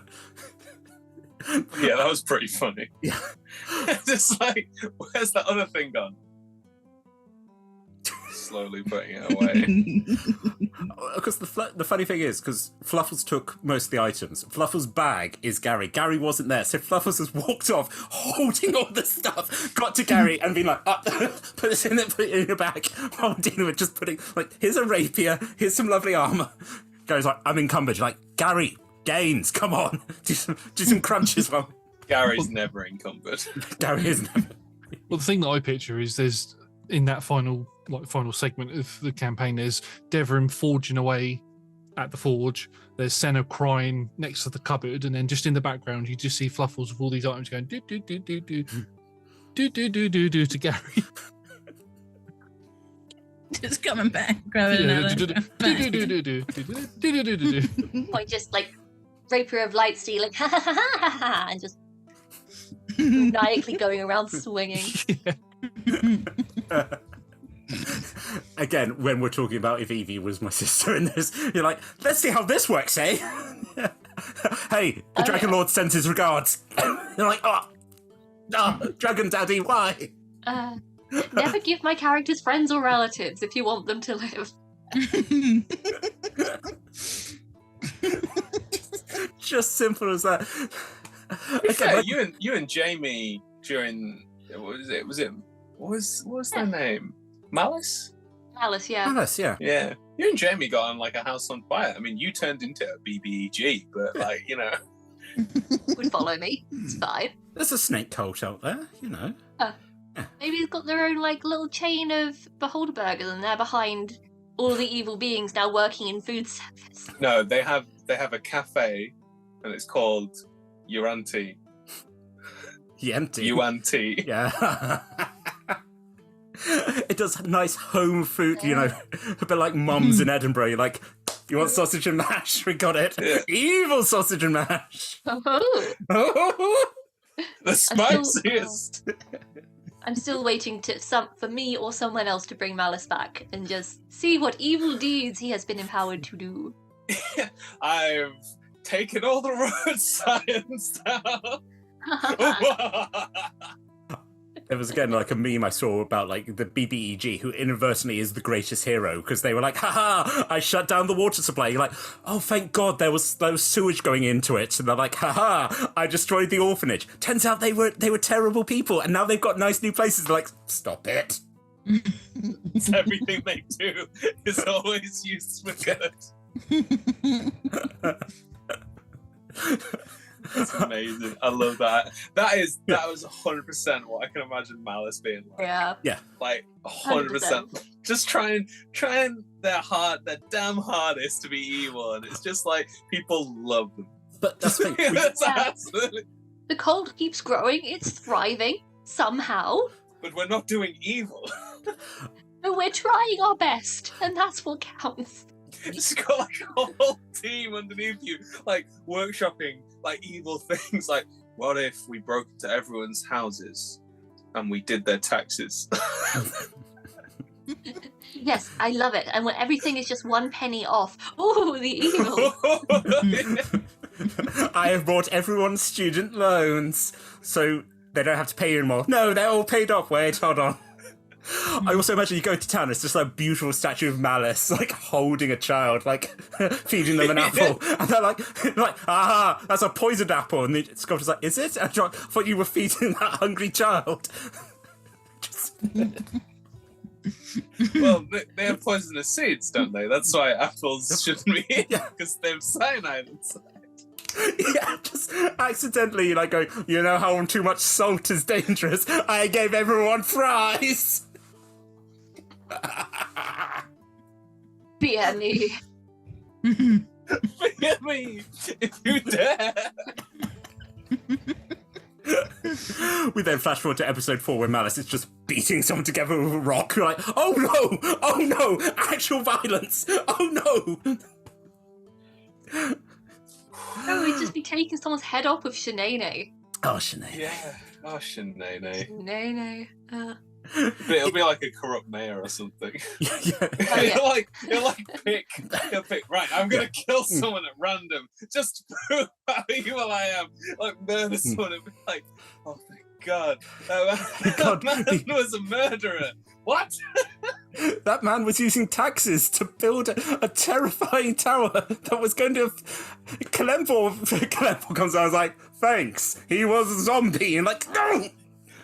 that was pretty funny. Yeah. Just like, where's that other thing gone? Slowly putting it away. Because the funny thing is, because Fluffles took most of the items. Fluffles' bag is Gary. Gary wasn't there, so Fluffles has walked off holding all the stuff, got to Gary and been like, put this in it, put it in your bag. While I'm dealing with just putting, like, here's a rapier, here's some lovely armour. Gary's like, I'm encumbered. You're like, Gary, gains, come on. Do some crunches. Well, Gary's never encumbered. Gary is never. Well, the thing that I picture is there's in that final segment of the campaign, there's Devon forging away at the forge. There's Senna crying next to the cupboard, and then just in the background, you just see Fluffles with all these items going do do do do do do do do do do to Gary. Just coming back, grabbing another. Or just like rapier of light stealing, and just maniacally going around swinging. Again, when we're talking about if Evie was my sister in this, you're like, let's see how this works, eh? Hey, the Dragon Lord sends his regards. You're like, oh, Dragon Daddy, why? Never give my characters friends or relatives if you want them to live. Just simple as that. Okay, you and Jamie during what was their name? Malice? Malice, yeah. Alice, yeah. Yeah. You and Jamie got on like a house on fire. I mean, you turned into a BBEG, but like, you know. Would follow me. It's fine. There's a snake cult out there, you know. Maybe they've got their own like little chain of beholder burgers, and they're behind all the evil beings now working in food service. No, they have a cafe, and it's called Uranti. Yenti. Uanti. Yeah. It does nice home food, you know, a bit like mums in Edinburgh. You're like, you want sausage and mash? We got it. Yeah. Evil sausage and mash. The spiciest. I'm still waiting for me or someone else to bring Malice back and just see what evil deeds he has been empowered to do. I've taken all the road signs down. There was again like a meme I saw about like the BBEG who inadvertently is the greatest hero because they were like, haha, I shut down the water supply. You're like, oh, thank God there was sewage going into it. And they're like, haha, I destroyed the orphanage. Turns out they were terrible people and now they've got nice new places. They're like, stop it. It's everything they do is always used for good. That's amazing. I love that. That was 100% what I can imagine Malice being like. Yeah. Like 100%. Just trying their damn hardest to be evil, and it's just like people love them. But that's the thing. That's absolutely. The cult keeps growing. It's thriving somehow. But we're not doing evil. But we're trying our best, and that's what counts. It's got like a whole team underneath you, like workshopping like evil things. Like, what if we broke into everyone's houses and we did their taxes? Yes, I love it. And when everything is just 1 penny off. Oh, the evil. I have bought everyone's student loans, so they don't have to pay you anymore. No, they're all paid off. Wait, hold on. I also imagine you go to town, it's just like a beautiful statue of Malice, like holding a child, like feeding them an apple. And they're like, aha, that's a poisoned apple. And the sculptor's like, is it? And I thought you were feeding that hungry child. Well, they have poisonous seeds, don't they? That's why apples shouldn't be eaten, because they have cyanide inside. Yeah, just accidentally, like, going, you know how too much salt is dangerous? I gave everyone fries! Fear me. Fear me, if you dare! We then flash forward to episode 4 where Malice is just beating someone together with a rock. You're like, oh no, actual violence, oh no! Oh, we'd just be taking someone's head off with Shanae. Oh, Shanae. Yeah, oh, Shanae. Shanae. But it'll be like a corrupt mayor or something. Yeah. He'll pick, right, I'm gonna kill someone at random just to prove how evil I am. Like, murder someone and be like, oh my god, that man was a murderer. What? That man was using taxes to build a terrifying tower that was going to... Kalembor comes out and was like, thanks, he was a zombie. And like, no!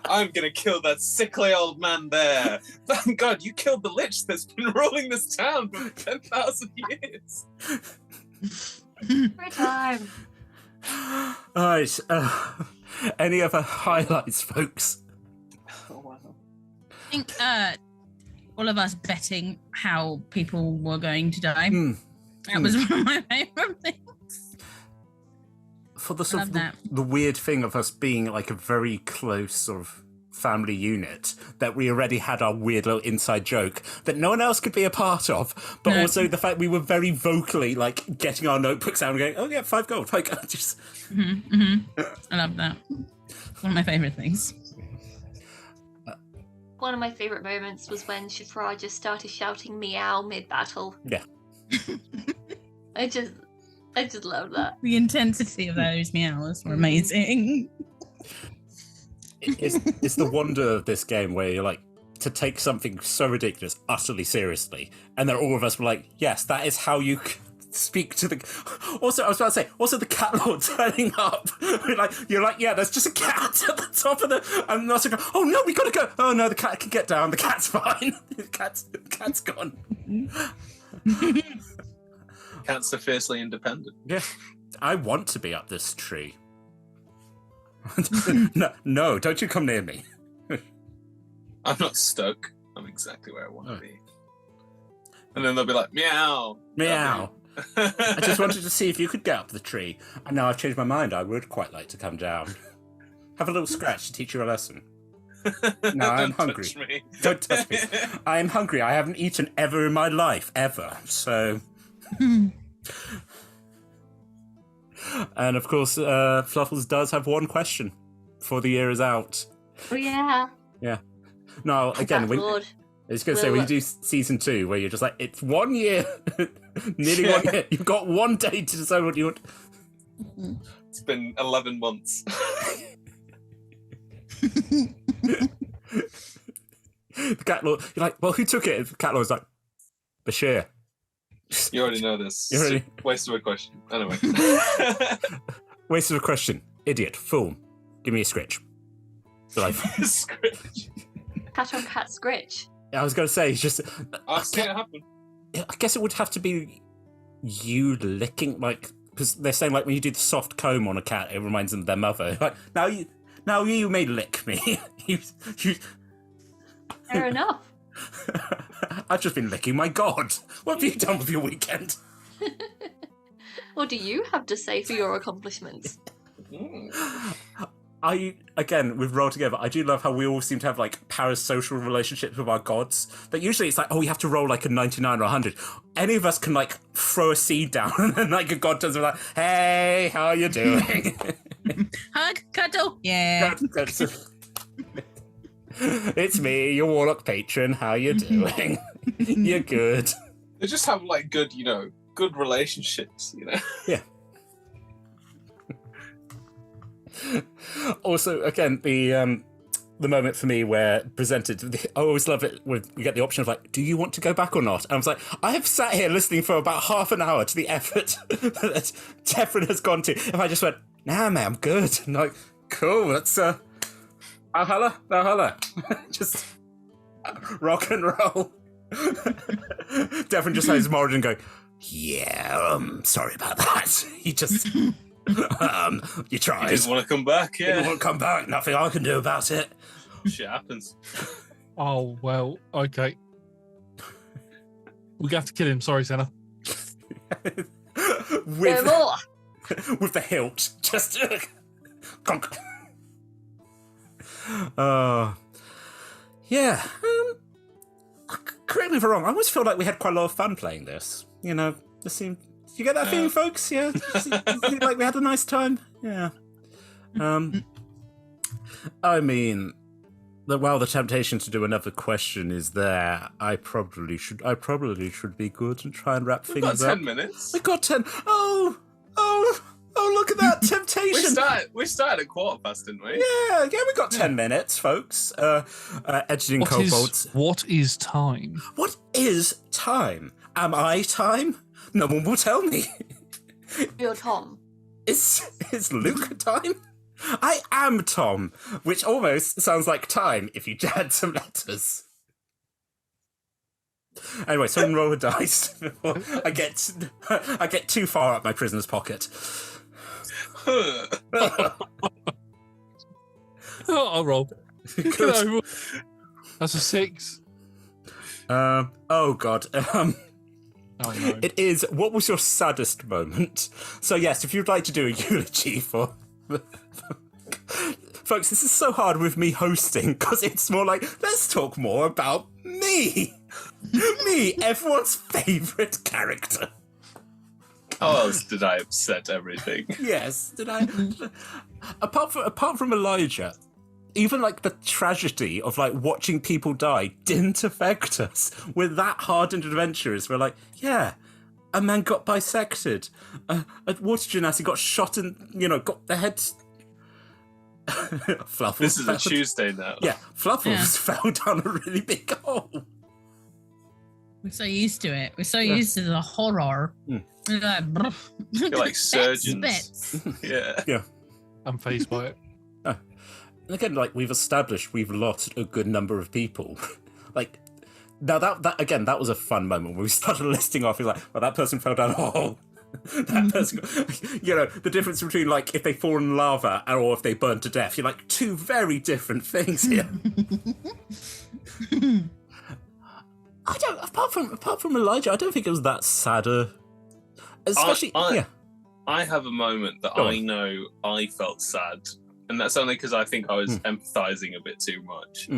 I'm gonna kill that sickly old man there. Thank God you killed the lich that's been ruling this town for 10,000 years. Every time. Alright, any other highlights, folks? Oh, wow. I think all of us betting how people were going to die. That was one of my favourite things. For the sort of the weird thing of us being like a very close sort of family unit, that we already had our weird little inside joke that no one else could be a part of, but also the fact we were very vocally like getting our notebooks out and going, oh yeah, 5 gold, like just. I love that. One of my favourite things. One of my favourite moments was when Shifra just started shouting meow mid-battle. Yeah. I just love that. The intensity of those meows were amazing. It's the wonder of this game where you're like, to take something so ridiculous utterly seriously, and then all of us were like, yes, that is how you speak to the... Also, I was about to say, also the cat lord turning up. You're like, yeah, there's just a cat at the top of the... And also go, oh no, we gotta go. Oh no, the cat can get down. The cat's fine. The cat's gone. Cats are fiercely independent. Yeah. I want to be up this tree. No, don't you come near me. I'm not stuck. I'm exactly where I want to be. And then they'll be like, meow. Meow. I just wanted to see if you could get up the tree. And now I've changed my mind. I would quite like to come down. Have a little scratch to teach you a lesson. No, I'm hungry. Touch me. Don't touch me. I am hungry. I haven't eaten ever in my life, ever. So... And of course, Fluffles does have one question before the year is out. Oh yeah. Yeah. No, again, I was going to say, when you do season 2, where you're just like, it's 1 year, nearly 1 year, you've got 1 day to decide what you want. It's been 11 months. The cat lord, you're like, well, who took it? The cat lord's like, Bashir. You already know this. Waste of a question. Anyway. Waste of a question. Idiot. Fool. Give me a scritch. Scritch. Cat on cat scritch. I was going to say, it's just... I've seen it happen. I guess it would have to be you licking, like... Because they're saying, like, when you do the soft comb on a cat, it reminds them of their mother. Like, now you may lick me. you... Fair enough. I've just been licking my god. What have you done with your weekend? What do you have to say for your accomplishments? Again, with Roll Together, I do love how we all seem to have, like, parasocial relationships with our gods. That usually it's like, oh, you have to roll, like, a 99 or 100. Any of us can, like, throw a seed down and then, like, a god turns around, like, hey, how are you doing? Hug, cuddle, yeah. It's me, your Warlock patron. How you doing? You're good. They just have like good relationships, Yeah. The the moment for me where presented. I always love it when you get the option of like, do you want to go back or not? And I was like, I have sat here listening for about half an hour to the effort that Tefrin has gone to. If I just went, nah, man, I'm good. And like, cool, that's Valhalla. Just rock and roll. Devon just has his margin going, yeah, sorry about that. He just, you tried. He didn't want to come back, He yeah. didn't want to come back. Nothing I can do about it. Shit happens. Oh, well, okay. We have to kill him. Sorry, Senna. No more. With the hilt. Just... conk. Yeah. Correct me if I'm wrong. I always feel like we had quite a lot of fun playing this. You know, this seemed... Did you get that feeling, folks? Yeah? Seemed like we had a nice time? Yeah. I mean... While the temptation to do another question is there, I probably should be good and try and wrap things up. We've got 10 minutes. We got 10. Oh, look at that temptation. We started at 15:15, didn't we? Yeah, we got 10 minutes, folks. Editing kobolds. What is time? What is time? Am I time? No one will tell me. You're Tom. Is Luke time? I am Tom, which almost sounds like time if you add some letters. Anyway, someone roll a dice before I get too far up my prisoner's pocket. I'll roll. No. That's a 6. Oh God. Oh, no. It is. What was your saddest moment? So yes, if you'd like to do a eulogy for. Folks, this is so hard with me hosting because it's more like, let's talk more about me. Me, everyone's favourite character. How else did I upset everything? Yes, did I? Apart from Elijah, even like the tragedy of like watching people die didn't affect us. We're that hardened adventurers. We're like, yeah, a man got bisected. A water genasi got shot and, got the head... Fluffles This is a Tuesday now. Yeah, Fluffles fell down a really big hole. We're so used to it. We're so used to the horror. We're like, You're like surgeons. Bits. Yeah. I'm fazed by it. And again, like we've established, we've lost a good number of people. Like, now that again, that was a fun moment when we started listing off. You're like, well, that person fell down a hole. That person, the difference between like if they fall in lava or if they burn to death. You're like, two very different things here. I don't. Apart from Elijah, I don't think it was that sadder. Especially, I have a moment that I know I felt sad, and that's only because I think I was empathizing a bit too much.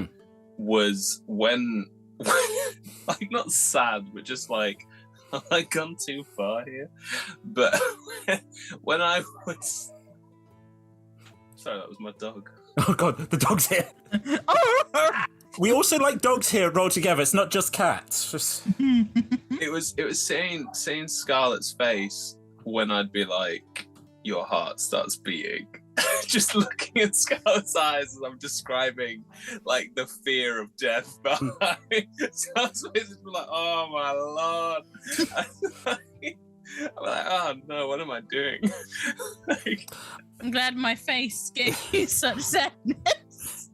Was when like not sad, but just like, have I gone too far here? But when I was... Sorry, that was my dog. Oh God, the dog's here. We also like dogs here rolled together. It's not just cats. It was seeing Scarlett's face when I'd be like, your heart starts beating. Just looking at Scarlett's eyes as I'm describing like the fear of death behind. So I was basically like, oh my lord. I'm like, oh no, what am I doing? Like, I'm glad my face gave you such sadness.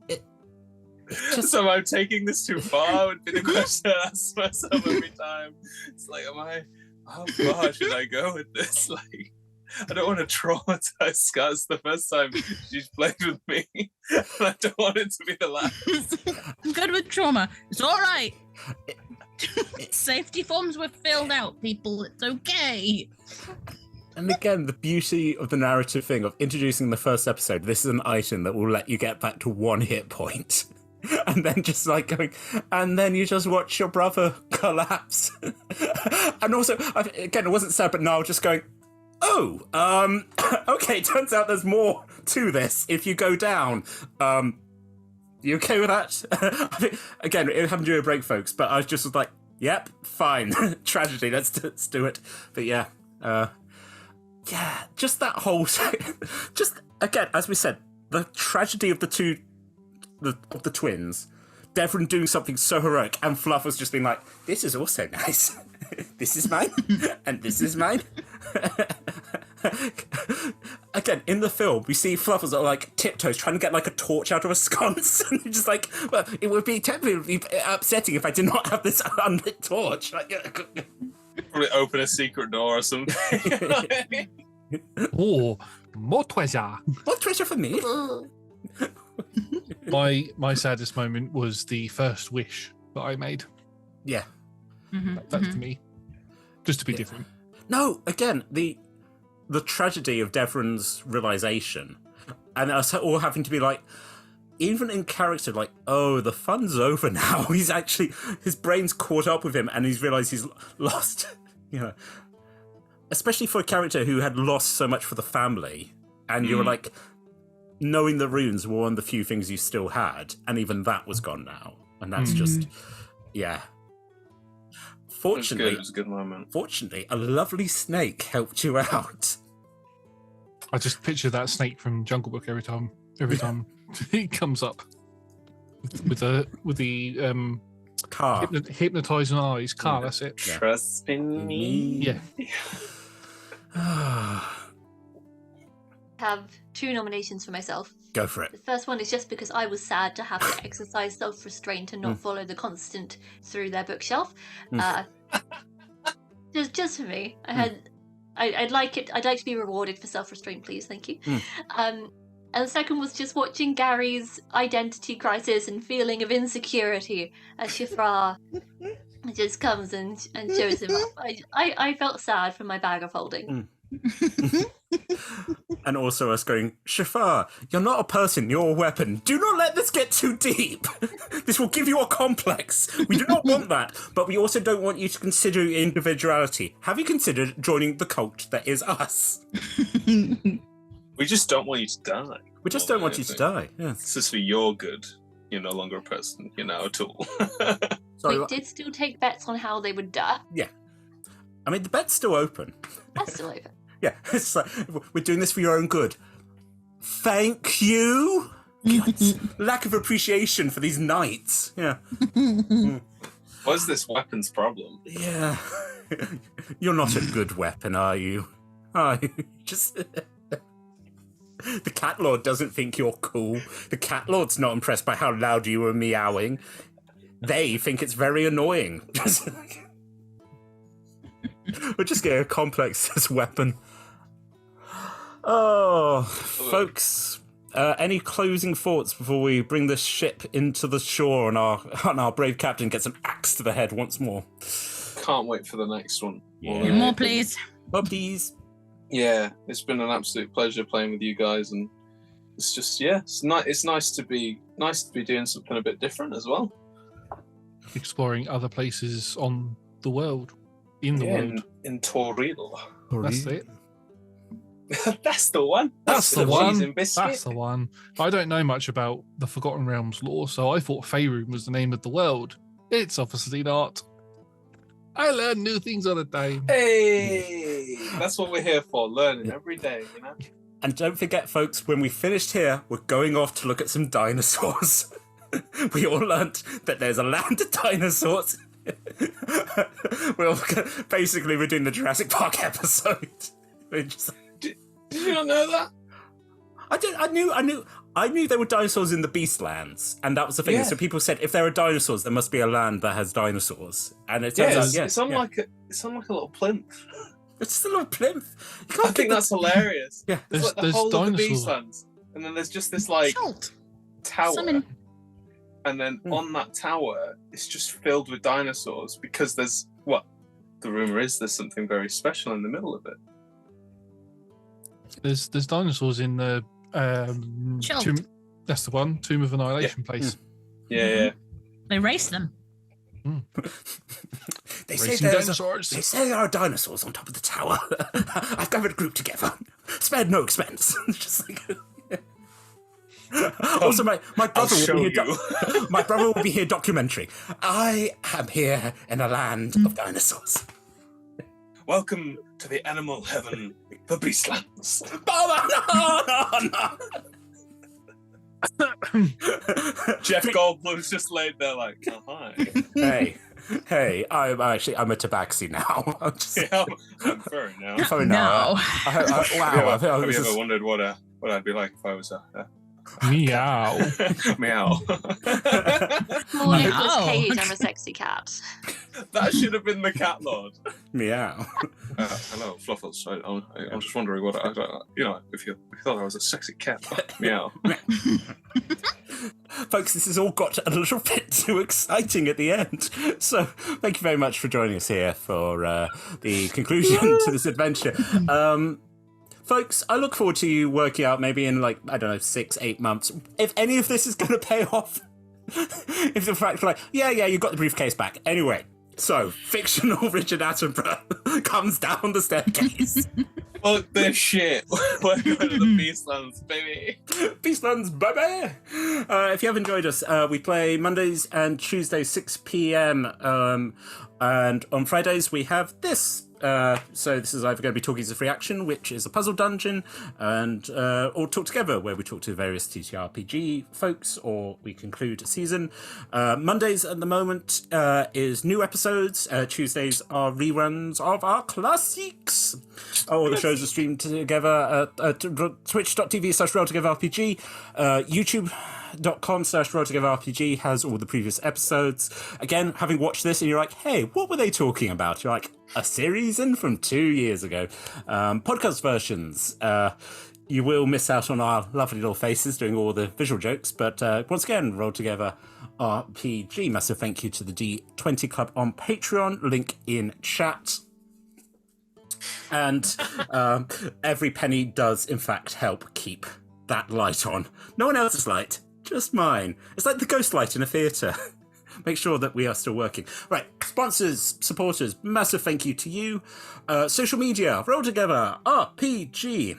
So I'm taking this too far would be the question I ask myself every time. It's like, how far should I go with this? Like, I don't want to traumatize Scar. It's the first time she's played with me. And I don't want it to be the last. I'm good with trauma. It's all right. Safety forms were filled out, people. It's okay. And again, the beauty of the narrative thing of introducing the first episode, this is an item that will let you get back to 1 hit point. And then just like going, and then you just watch your brother collapse. And also, again, it wasn't sad, but now just going, okay, turns out there's more to this if you go down. You okay with that? I think, again, it happened during a break, folks, but I was just like, yep, fine. Tragedy, let's do it. But yeah, just that whole... Just, again, as we said, the tragedy of the two the twins, Devon doing something so heroic, and Fluff was just being like, "This is also nice. This is mine, and this is mine." Again, in the film, we see Fluff as like tiptoes trying to get like a torch out of a sconce, and you're just like, "Well, it would be technically upsetting if I did not have this unlit torch." Like, Probably open a secret door or something. Oh, more treasure. what treasure for me? My saddest moment was the first wish that I made. Yeah. That's for me. Just to be different. No, again, the tragedy of Devron's realization, and us all having to be like, even in character, like, oh, the fun's over now. He's actually, his brain's caught up with him, and he's realized he's lost, especially for a character who had lost so much for the family, and you were like, knowing the runes were one of the few things you still had, and even that was gone now, and that's just, yeah. Fortunately, It was a good moment. Fortunately, a lovely snake helped you out. I just picture that snake from Jungle Book every time he comes up with the Car. hypnotizing eyes. Car, that's it. Yeah. Trust in me. Yeah. Have 2 nominations for myself. Go for The it. first one is just because I was sad to have to exercise self-restraint and not follow the constant through their bookshelf. Just for me, I'd like it. I'd like to be rewarded for self-restraint, please. Thank you. And the second was just watching Gary's identity crisis and feeling of insecurity as Shifra just comes and shows him up. I felt sad for my bag of holding. And also us going, Shafar, you're not a person, you're a weapon. Do not let this get too deep. This will give you a complex. We do not want that, but we also don't want you to consider your individuality. Have you considered joining the cult that is us? We just don't want you to die. We just don't want you to die. Yeah. This is for your good. You're no longer a person. You're now a tool. Sorry, We did still take bets on how they would die. yeah. I mean, the bed's still open. That's still open. Yeah, it's like, we're doing this for your own good. Thank you. Lack of appreciation for these knights. Yeah. What's this weapon's problem? Yeah. You're not a good weapon, are you? Are you? Just... The Cat Lord doesn't think you're cool. The Cat Lord's not impressed by how loud you were meowing. They think it's very annoying. We're just getting a complex as weapon. Oh, folks, any closing thoughts before we bring this ship into the shore and our brave captain gets an axe to the head once more? Can't wait for the next one. Yeah. More, please. Oh, please. Yeah, it's been an absolute pleasure playing with you guys, and it's just it's nice to be doing something a bit different as well. Exploring other places on the world, in the world. In Toril. That's it. That's the one. That's the cheese one. and biscuit. That's the one. I don't know much about the Forgotten Realms lore, so I thought Faerun was the name of the world. It's obviously not. I learn new things all the time. Hey, that's what we're here for, learning every day, you know? And don't forget, folks, when we finished here, we're going off to look at some dinosaurs. We all learnt that there's a land of dinosaurs. We're doing the Jurassic Park episode. Did you not know that? I knew there were dinosaurs in the Beastlands, and that was the thing. Yeah. So people said if there are dinosaurs, there must be a land that has dinosaurs. And it turns out, it's on like a little plinth. it's just a little plinth. You I can't think that's hilarious. Yeah. There's like the There's whole of the dinosaurs. Beastlands, and then there's just this like Salt. tower, Summon. and then on that tower it's just filled with dinosaurs because there's the rumor is there's something very special in the middle of it. There's dinosaurs in the Shelf. that's the one, Tomb of Annihilation place. Yeah. They race them. They say Racing there's dinosaurs. They say there are dinosaurs on top of the tower. I've gathered a group together. Spared no expense. Just like... Also, my brother will be here. My brother will be here. Documentary. I am here in a land of dinosaurs. Welcome to the animal heaven, the Beastlands. Oh, no. Jeff Goldblum's just laid there like, oh, hi. Hey, I'm a tabaxi now. I'm Faerun now. Faerun No. Wow. Have you ever wondered what I'd be like if I was a Meow. meow? More Nicolas Cage, I'm a sexy cat. That should have been the cat lord. Meow. Hello, Fluffles. I'm just wondering what if you thought I was a sexy cat. Meow. Folks, this has all got a little bit too exciting at the end. So, thank you very much for joining us here for the conclusion to this adventure. Folks, I look forward to you working out maybe in 6-8 months if any of this is going to pay off. If the fact yeah, you got the briefcase back. Anyway, so fictional Richard Attenborough comes down the staircase. Fuck this shit. We're going to the Beastlands, baby. Beastlands, baby! If you have enjoyed us, we play Mondays and Tuesdays, 6 p.m. And on Fridays, we have this. So this is either going to be Talkies of Free Action, which is a puzzle dungeon, and or Talk Together, where we talk to various TTRPG folks, or we conclude a season. Mondays at the moment is new episodes. Tuesdays are reruns of our classics. All the shows are streamed together at twitch.tv/RollTogetherRPG. YouTube.com/RollTogetherRPG has all the previous episodes. Again, having watched this and you're like, hey, what were they talking about? You're like, a series in from 2 years ago. Podcast versions. You will miss out on our lovely little faces doing all the visual jokes, but once again, Roll Together RPG. Massive thank you to the D20 Club on Patreon, link in chat. And every penny does, in fact, help keep that light on. No one else's light, just mine. It's like the ghost light in a theatre. Make sure that we are still working. Right, sponsors, supporters, massive thank you to you. Social media, Roll Together RPG.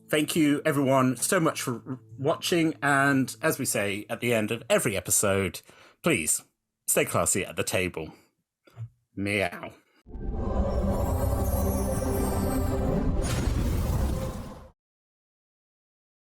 Thank you, everyone, so much for watching. And as we say at the end of every episode, please stay classy at the table. Meow.